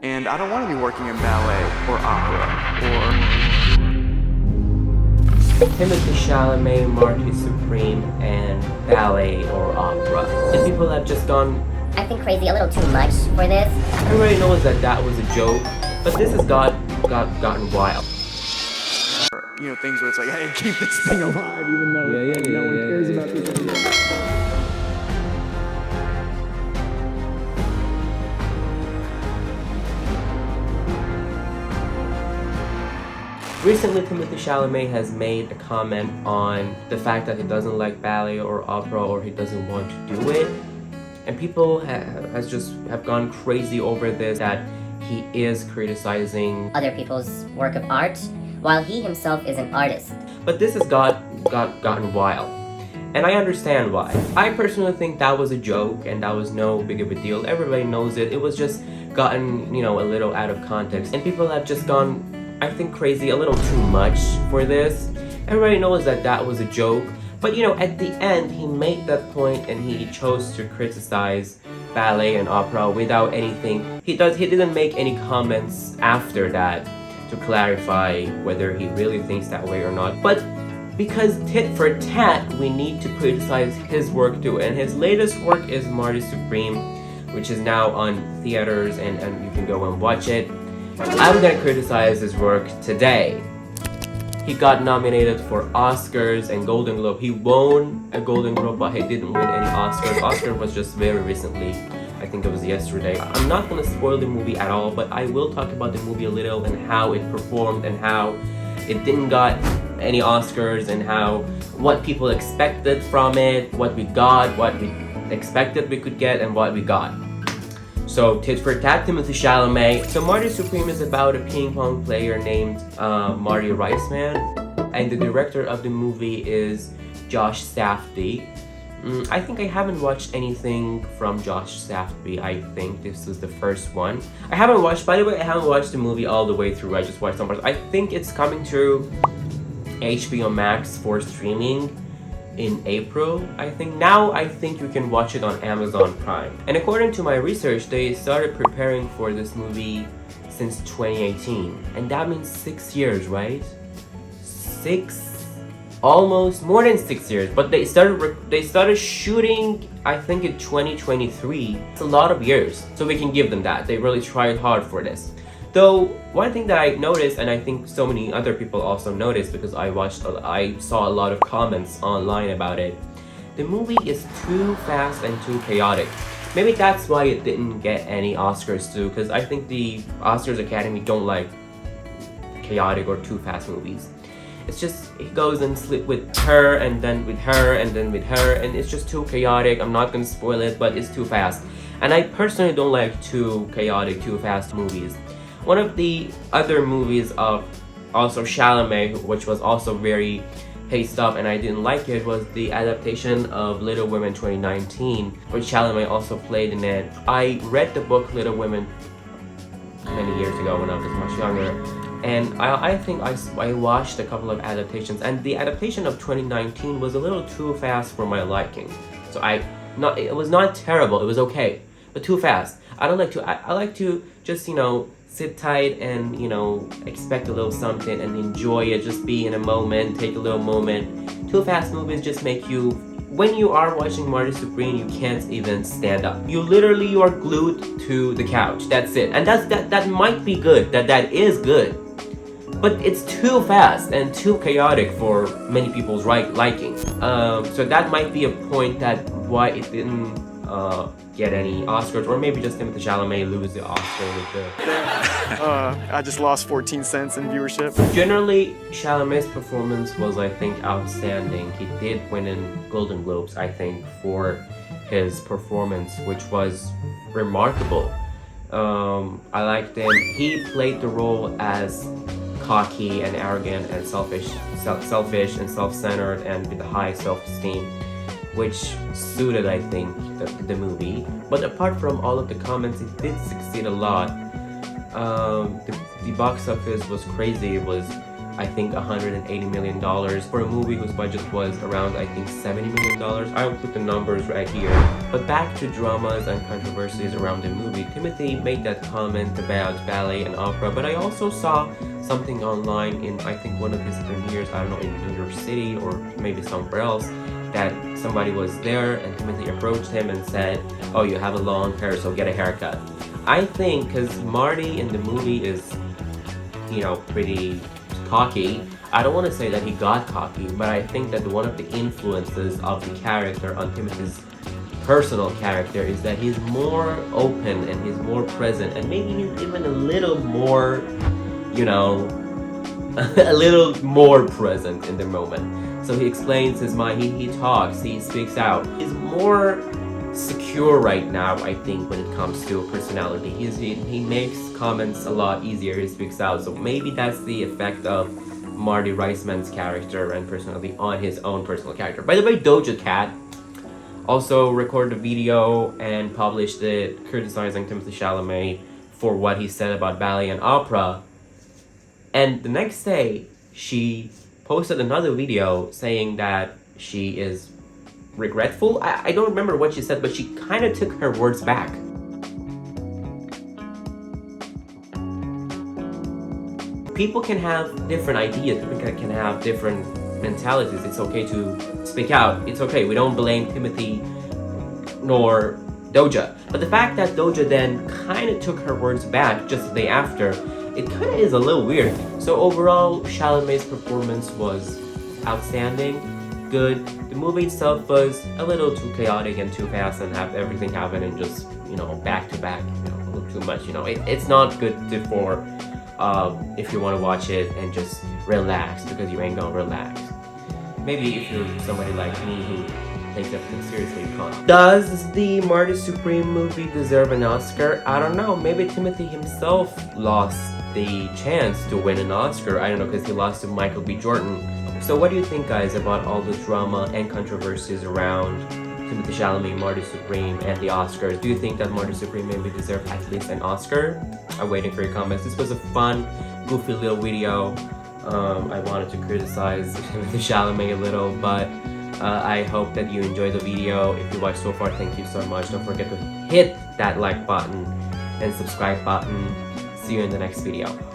And I don't want to be working in ballet or opera or... Timothee Chalamet, Marty Supreme, and ballet or opera. And people have just gone, I think, crazy, a little too much for this. Everybody knows that that was a joke, but this has gotten wild. You know, things where it's like, hey, keep this thing alive, even though no one cares about this idea. Recently, Timothee Chalamet has made a comment on the fact that he doesn't like ballet or opera, or he doesn't want to do it. And people have gone crazy over this, that he is criticizing Other people's work of art, while he himself is an artist. But this has gotten wild. And I understand why. I personally think that was a joke and that was no big of a deal. Everybody knows it. It was just gotten, a little out of context. And people have just gone, I think, crazy, a little too much for this. Everybody knows that that was a joke. But at the end, he made that point and he chose to criticize ballet and opera without anything. He didn't make any comments after that to clarify whether he really thinks that way or not. But because tit for tat, we need to criticize his work too. And his latest work is Marty Supreme, which is now on theaters and you can go and watch it. I'm gonna criticize his work today. He got nominated for Oscars and Golden Globe. He won a Golden Globe, but he didn't win any Oscars. Oscar was just very recently. I think it was yesterday. I'm not gonna spoil the movie at all, but I will talk about the movie a little and how it performed and how it didn't got any Oscars and what people expected from it, what we got, what we expected we could get, and what we got. So, tit for tat, Timothee Chalamet. So, Marty Supreme is about a ping pong player named Marty Riceman, and the director of the movie is Josh Safdie. I think I haven't watched anything from Josh Safdie. I think this is the first one. By the way, I haven't watched the movie all the way through. I just watched some parts. I think it's coming to HBO Max for streaming in April, I think. Now I think you can watch it on Amazon Prime. And according to my research, they started preparing for this movie since 2018. And that means 6 years, right? Almost more than 6 years. But they started shooting, I think, in 2023. It's a lot of years. So we can give them that. They really tried hard for this. Though, one thing that I noticed, and I think so many other people also noticed because I saw a lot of comments online about it, the movie is too fast and too chaotic. Maybe that's why it didn't get any Oscars too, because I think the Oscars Academy don't like chaotic or too fast movies. It's just, it goes and sleep with her, and then with her, and then with her, and it's just too chaotic. I'm not gonna spoil it, but it's too fast. And I personally don't like too chaotic, too fast movies. One of the other movies of also Chalamet, which was also very paced up and I didn't like it, was the adaptation of Little Women 2019, which Chalamet also played in it. I read the book Little Women many years ago when I was much younger, and I think I watched a couple of adaptations, and the adaptation of 2019 was a little too fast for my liking. So it was not terrible, it was okay, but too fast. I like to just, sit tight and, expect a little something and enjoy it, just be in a moment, take a little moment. Too fast movies just make you, when you are watching Marty Supreme, you can't even stand up. You are glued to the couch, that's it. And that might be good, that is good. But it's too fast and too chaotic for many people's liking. So that might be a point that why it didn't get any Oscars, or maybe just Timothee Chalamet lose the Oscar with the... I just lost 14 cents in viewership. Generally, Chalamet's performance was, I think, outstanding. He did win in Golden Globes, I think, for his performance, which was remarkable. I liked him. He played the role as cocky and arrogant and selfish and self-centered and with a high self-esteem, which suited, I think, the movie. But apart from all of the comments, it did succeed a lot. The box office was crazy. It was I think $180 million for a movie whose budget was around, I think, $70 million. I'll put the numbers right here. But back to dramas and controversies around the movie. Timothy made that comment about ballet and opera, but I also saw something online in, I think, one of his premieres, I don't know, in New York City or maybe somewhere else, that somebody was there and Timothy approached him and said, "Oh, you have a long hair, so get a haircut." I think, because Marty in the movie is, you know, pretty cocky. I don't want to say that he got cocky, but I think that one of the influences of the character on Timothy's personal character is that he's more open and he's more present, and maybe he's even a little more, you know, a little more present in the moment. So he explains his mind, he talks, he speaks out. He's more secure right now, I think, when it comes to personality. He makes comments a lot easier, he speaks out. So maybe that's the effect of Marty Reisman's character and personality on his own personal character. By the way, Doja Cat also recorded a video and published it criticizing Timothée Chalamet for what he said about ballet and opera. And the next day, she posted another video saying that she is regretful. I don't remember what she said, but she kind of took her words back. People can have different ideas, people can have different mentalities. It's okay to speak out. It's okay. We don't blame Timothy nor Doja. But the fact that Doja then kind of took her words back just the day after, it kind of is a little weird. So overall, Chalamet's performance was outstanding, good. The movie itself was a little too chaotic and too fast and have everything happen and just, you know, back to back, you know, a little too much. You know, it's not good for if you want to watch it and just relax, because you ain't gonna relax. Maybe if you're somebody like me who takes everything seriously, you can't. Does the Marty Supreme movie deserve an Oscar? I don't know. Maybe Timothy himself lost the chance to win an Oscar. I don't know, because he lost to Michael B. Jordan. So what do you think, guys, about all the drama and controversies around Timothée Chalamet, Marty Supreme, and the Oscars? Do you think that Marty Supreme maybe deserved at least an Oscar? I'm waiting for your comments. This was a fun, goofy little video. I wanted to criticize Timothée Chalamet a little, but I hope that you enjoyed the video. If you watched so far, thank you so much. Don't forget to hit that like button and subscribe button. See you in the next video.